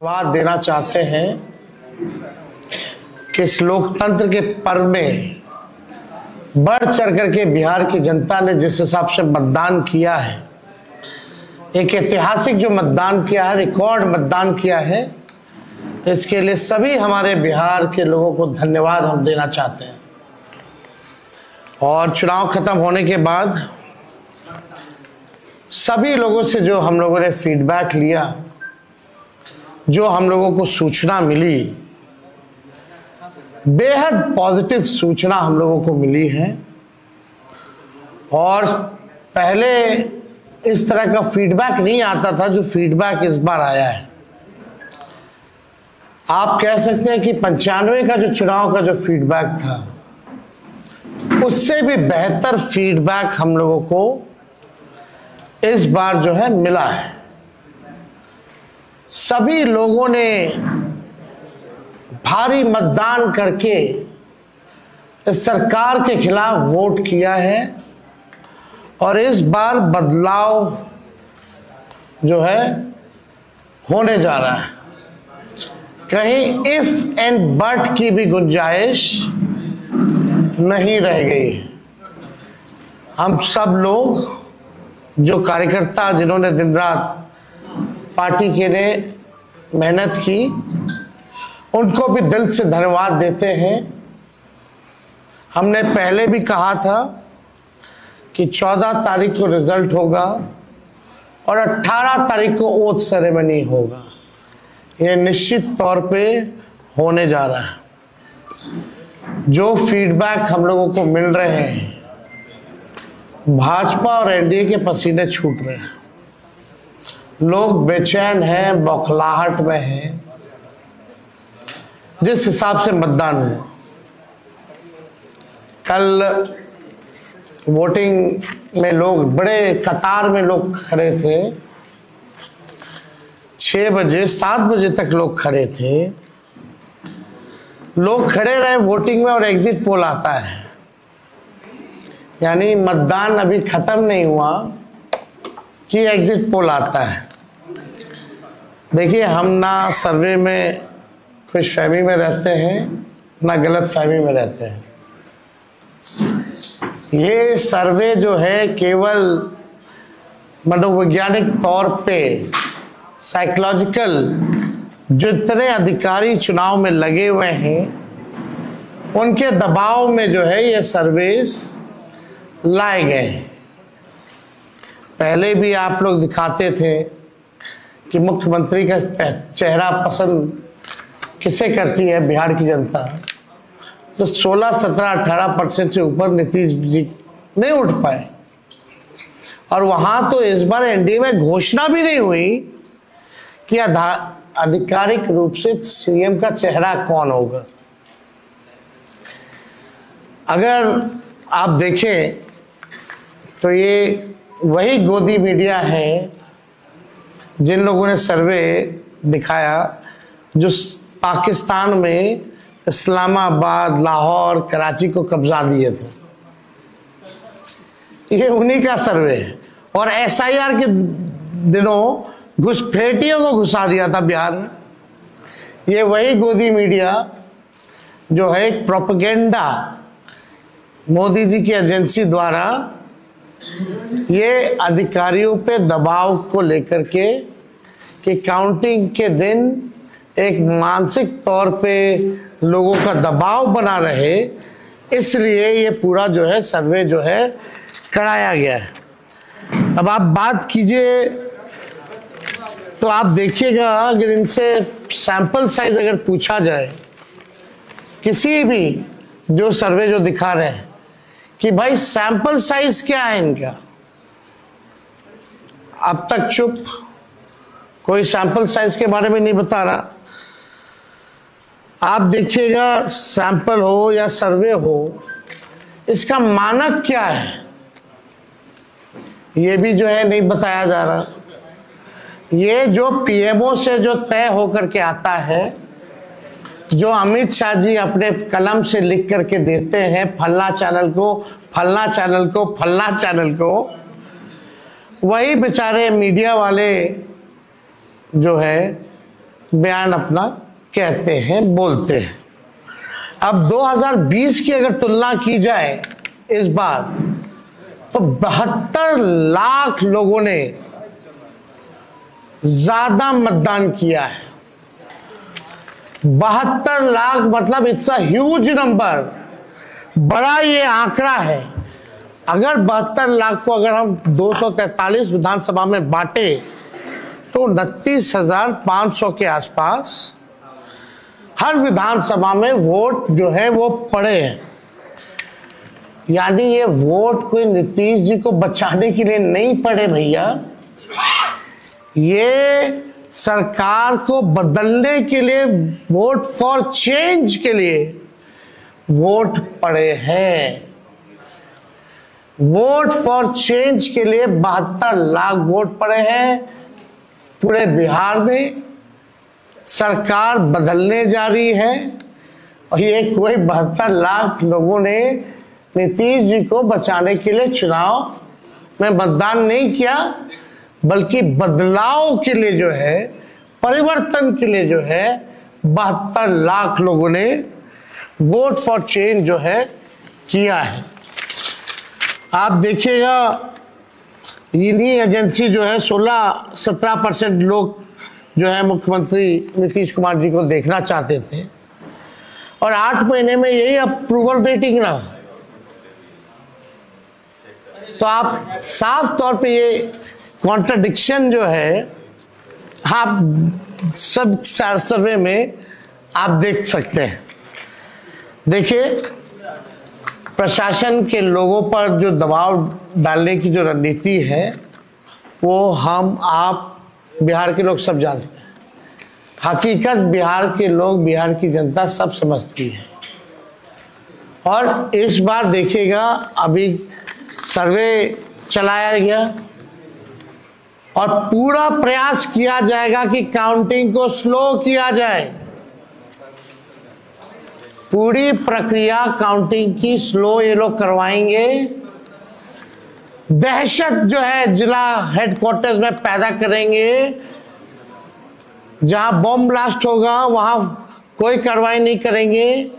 धन्यवाद देना चाहते हैं कि इस लोकतंत्र के पर्व में बढ़ चढ़ करके बिहार की जनता ने जिस हिसाब से मतदान किया है, एक ऐतिहासिक जो मतदान किया है, रिकॉर्ड मतदान किया है, इसके लिए सभी हमारे बिहार के लोगों को धन्यवाद हम देना चाहते हैं। और चुनाव खत्म होने के बाद सभी लोगों से जो हम लोगों ने फीडबैक लिया, जो हम लोगों को सूचना मिली, बेहद पॉजिटिव सूचना हम लोगों को मिली है। और पहले इस तरह का फीडबैक नहीं आता था जो फीडबैक इस बार आया है। आप कह सकते हैं कि 95 का जो चुनाव का जो फीडबैक था, उससे भी बेहतर फीडबैक हम लोगों को इस बार जो है मिला है। सभी लोगों ने भारी मतदान करके इस सरकार के खिलाफ वोट किया है और इस बार बदलाव जो है होने जा रहा है। कहीं इफ एंड बट की भी गुंजाइश नहीं रह गई। हम सब लोग जो कार्यकर्ता जिन्होंने दिन रात पार्टी के लिए मेहनत की, उनको भी दिल से धन्यवाद देते हैं। हमने पहले भी कहा था कि 14 तारीख को रिजल्ट होगा और 18 तारीख को ओथ सेरेमनी होगा। ये निश्चित तौर पे होने जा रहा है। जो फीडबैक हम लोगों को मिल रहे हैं, भाजपा और एनडीए के पसीने छूट रहे हैं। लोग बेचैन हैं, बौखलाहट में हैं। जिस हिसाब से मतदान हुआ, कल वोटिंग में लोग बड़े कतार में लोग खड़े थे। 6 बजे 7 बजे तक लोग खड़े थे। लोग खड़े रहे वोटिंग में और एग्जिट पोल आता है, यानी मतदान अभी खत्म नहीं हुआ कि एग्जिट पोल आता है। देखिए, हम ना सर्वे में खुशफहमी में रहते हैं, ना गलत फहमी में रहते हैं। ये सर्वे जो है केवल मनोवैज्ञानिक तौर पे, साइकोलॉजिकल, जितने अधिकारी चुनाव में लगे हुए हैं उनके दबाव में जो है ये सर्वेस लाए गए। पहले भी आप लोग दिखाते थे कि मुख्यमंत्री का चेहरा पसंद किसे करती है बिहार की जनता, तो 16, 17, 18% से ऊपर नीतीश जी नहीं उठ पाए। और वहां तो इस बार एनडीए में घोषणा भी नहीं हुई कि आधिकारिक रूप से सीएम का चेहरा कौन होगा। अगर आप देखें तो ये वही गोदी मीडिया है जिन लोगों ने सर्वे दिखाया, जो पाकिस्तान में इस्लामाबाद, लाहौर, कराची को कब्जा दिए थे। ये उन्हीं का सर्वे है। और एसआईआर के दिनों घुसपैठियों को घुसा दिया था बिहार में। ये वही गोदी मीडिया जो है एक प्रोपेगेंडा मोदी जी की एजेंसी द्वारा ये अधिकारियों पे दबाव को लेकर के कि काउंटिंग के दिन एक मानसिक तौर पे लोगों का दबाव बना रहे, इसलिए ये पूरा जो है सर्वे जो है कराया गया है। अब आप बात कीजिए तो आप देखिएगा, अगर इनसे सैंपल साइज अगर पूछा जाए, किसी भी जो सर्वे जो दिखा रहे हैं कि भाई सैंपल साइज क्या है इनका, अब तक चुप, कोई सैंपल साइज के बारे में नहीं बता रहा। आप देखिएगा, सैंपल हो या सर्वे हो, इसका मानक क्या है ये भी जो है नहीं बताया जा रहा। ये जो पीएमओ से जो तय होकर के आता है, जो अमित शाह जी अपने कलम से लिख करके देते हैं, फल्ला चैनल को, फल्ला चैनल को, फल्ला चैनल को, वही बेचारे मीडिया वाले जो है बयान अपना कहते हैं, बोलते हैं। अब 2020 की अगर तुलना की जाए इस बार, तो 72 लाख लोगों ने ज्यादा मतदान किया है। 72 लाख मतलब इट्स अ ह्यूज नंबर, बड़ा ये आंकड़ा है। अगर 72 लाख को अगर हम 243 विधानसभा में बांटे तो 29,500 के आसपास हर विधानसभा में वोट जो है वो पड़े हैं। यानी ये वोट कोई नीतीश जी को बचाने के लिए नहीं पड़े भैया, ये सरकार को बदलने के लिए, वोट फॉर चेंज के लिए वोट पड़े हैं। वोट फॉर चेंज के लिए 72 लाख वोट पड़े हैं। पूरे बिहार में सरकार बदलने जा रही है और ये कोई 72 लाख लोगों ने नीतीश जी को बचाने के लिए चुनाव में मतदान नहीं किया, बल्कि बदलाव के लिए जो है, परिवर्तन के लिए जो है 72 लाख लोगों ने वोट फॉर चेंज जो है किया है। आप देखिएगा इन्हीं एजेंसी जो है 16-17% लोग जो है मुख्यमंत्री नीतीश कुमार जी को देखना चाहते थे और 8 महीने में यही अप्रूवल रेटिंग रहा। तो आप साफ तौर पे ये कॉन्ट्रडिक्शन जो है आप सब सर्वे में आप देख सकते हैं। देखिए, प्रशासन के लोगों पर जो दबाव डालने की जो रणनीति है वो हम आप बिहार के लोग सब जानते हैं। हकीकत बिहार के लोग, बिहार की जनता सब समझती है। और इस बार देखिएगा, अभी सर्वे चलाया गया और पूरा प्रयास किया जाएगा कि काउंटिंग को स्लो किया जाए। पूरी प्रक्रिया काउंटिंग की स्लो ये लोग करवाएंगे। दहशत जो है जिला हेडक्वार्टर्स में पैदा करेंगे। जहां बॉम्ब ब्लास्ट होगा वहां कोई कार्रवाई नहीं करेंगे,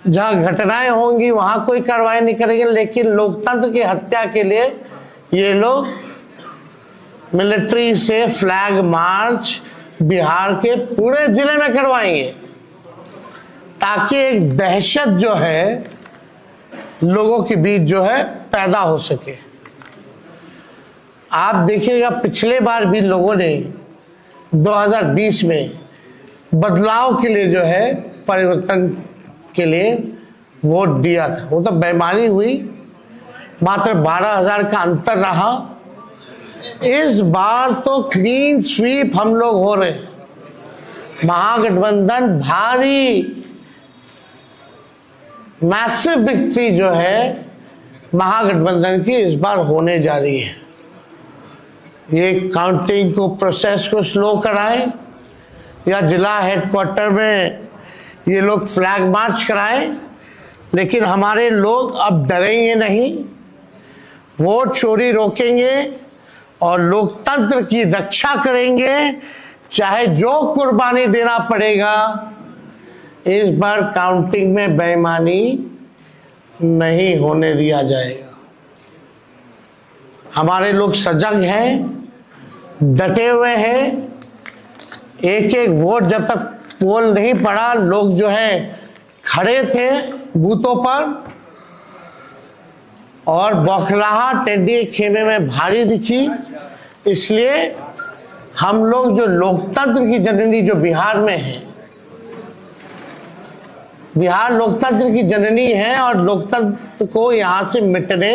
जहां घटनाएं होंगी वहां कोई कार्रवाई नहीं करेंगे। लेकिन लोकतंत्र की हत्या के लिए ये लोग मिलिट्री से फ्लैग मार्च बिहार के पूरे जिले में करवाएंगे, ताकि एक दहशत जो है लोगों के बीच जो है पैदा हो सके। आप देखिएगा, पिछले बार भी लोगों ने 2020 में बदलाव के लिए जो है, परिवर्तन के लिए वोट दिया था। वो तो बेईमानी हुई, मात्र 12,000 का अंतर रहा। इस बार तो क्लीन स्वीप हम लोग हो रहे हैं। महागठबंधन भारी मैसिव विक्ट्री जो है महागठबंधन की इस बार होने जा रही है। ये काउंटिंग को, प्रोसेस को स्लो कराएं या जिला हेडक्वार्टर में ये लोग फ्लैग मार्च कराएं, लेकिन हमारे लोग अब डरेंगे नहीं, वोट चोरी रोकेंगे और लोकतंत्र की रक्षा करेंगे, चाहे जो कुर्बानी देना पड़ेगा। इस बार काउंटिंग में बेईमानी नहीं होने दिया जाएगा। हमारे लोग सजग हैं, डटे हुए हैं। एक एक वोट जब तक पोल नहीं पड़ा, लोग जो है खड़े थे बूथों पर और बौखलाहट एनडीए खेमे में भारी दिखी। इसलिए हम लोग जो लोकतंत्र की जननी जो बिहार में है, बिहार लोकतंत्र की जननी है और लोकतंत्र को यहां से मिटने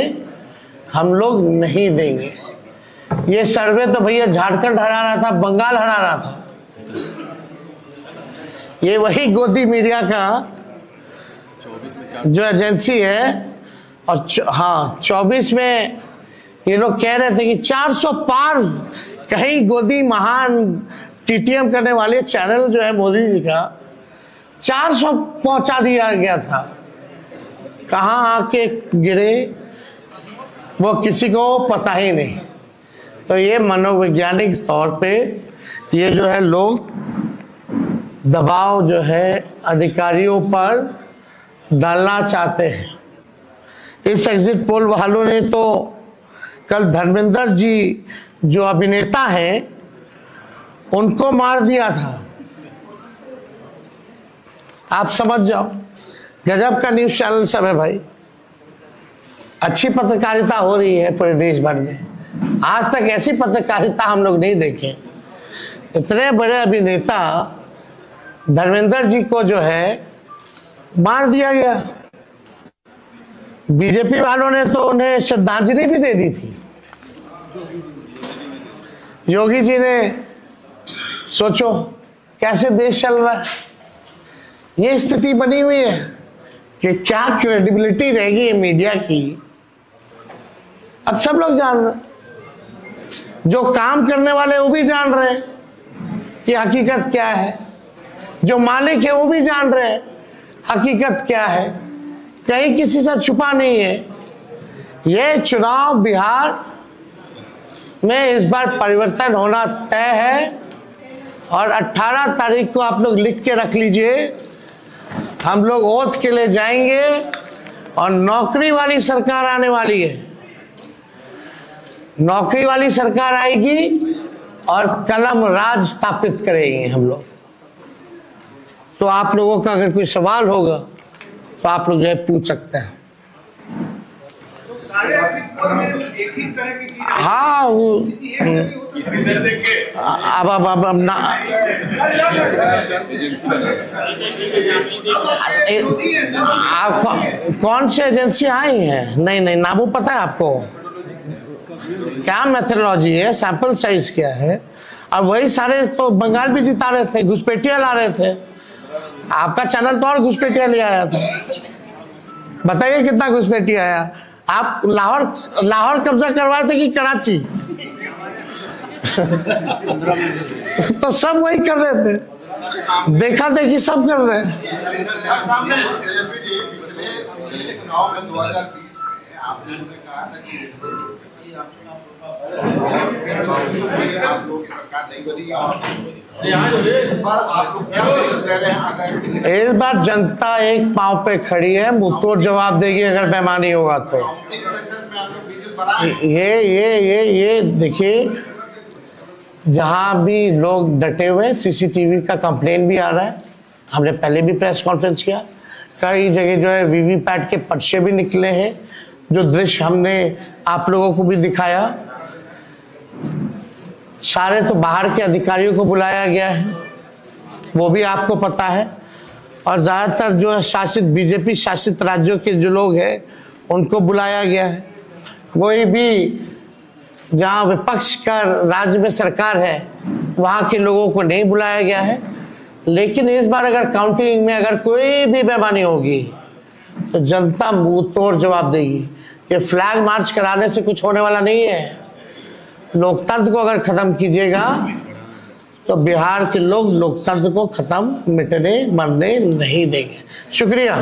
हम लोग नहीं देंगे। ये सर्वे तो भैया झारखंड हरा रहा था, बंगाल हरा रहा था। ये वही गोदी मीडिया का जो एजेंसी है, और हाँ 24 में ये लोग कह रहे थे कि 400 पार, कहीं गोदी महान टीटीएम करने वाले चैनल जो है मोदी जी का 400 पहुंचा दिया गया था। कहां आके गिरे वो किसी को पता ही नहीं। तो ये मनोवैज्ञानिक तौर पे ये जो है लोग दबाव जो है अधिकारियों पर डालना चाहते हैं। इस एग्जिट पोल वालों ने तो कल धर्मेंद्र जी जो अभिनेता हैं उनको मार दिया था। आप समझ जाओ, गजब का न्यूज़ चैनल सब है भाई। अच्छी पत्रकारिता हो रही है पूरे देश भर में। आज तक ऐसी पत्रकारिता हम लोग नहीं देखे। इतने बड़े अभिनेता धर्मेंद्र जी को जो है मार दिया गया। बीजेपी वालों ने तो उन्हें श्रद्धांजलि भी दे दी थी। योगी जी ने सोचो कैसे देश चल रहा है। ये स्थिति बनी हुई है कि क्या क्रेडिबिलिटी रहेगी मीडिया की। अब सब लोग जान रहे हैं, जो काम करने वाले वो भी जान रहे हैं कि हकीकत क्या है, जो मालिक है वो भी जान रहे हैं हकीकत क्या है। कहीं किसी से छुपा नहीं है। ये चुनाव बिहार में इस बार परिवर्तन होना तय है और 18 तारीख को आप लोग लिख के रख लीजिए। हम लोग ओथ के लिए जाएंगे और नौकरी वाली सरकार आने वाली है। नौकरी वाली सरकार आएगी और कलम राज स्थापित करेंगे हम लोग। तो आप लोगों का अगर कोई सवाल होगा तो आप लोग जो है पूछ सकते हैं। हाँ वो अब ना आप कौन सी एजेंसी आई हैं? नहीं ना वो पता है आपको क्या मेथोडोलॉजी है, सैंपल साइज क्या है। और वही सारे तो बंगाल भी जिता रहे थे, घुसपैठिया ला रहे थे। आपका चैनल तो और घुसपैठिया ले आया था। बताइए कितना घुसपैठिया आया। आप लाहौर कब्जा करवाए थे कि कराची? तो सब वही कर रहे थे, देखा देखी सब कर रहे हैं। इस बार जनता एक पांव पे खड़ी है, मुंहतोड़ जवाब देगी अगर बेईमानी होगा तो। ये देखिए, जहां भी लोग डटे हुए, सीसीटीवी का कंप्लेन भी आ रहा है। हमने पहले भी प्रेस कॉन्फ्रेंस किया। कई जगह जो है वीवीपैट के पर्चे भी निकले हैं, जो दृश्य हमने आप लोगों को भी दिखाया। सारे तो बाहर के अधिकारियों को बुलाया गया है, वो भी आपको पता है। और ज़्यादातर जो है शासित बीजेपी शासित राज्यों के जो लोग हैं उनको बुलाया गया है। कोई भी जहाँ विपक्ष का राज्य में सरकार है वहाँ के लोगों को नहीं बुलाया गया है। लेकिन इस बार अगर काउंटिंग में अगर कोई भी बेईमानी होगी तो जनता मुंह तोड़ जवाब देगी। ये फ्लैग मार्च कराने से कुछ होने वाला नहीं है। लोकतंत्र को अगर खत्म कीजिएगा तो बिहार के लोग लोकतंत्र को खत्म मिटने मरने नहीं देंगे। शुक्रिया।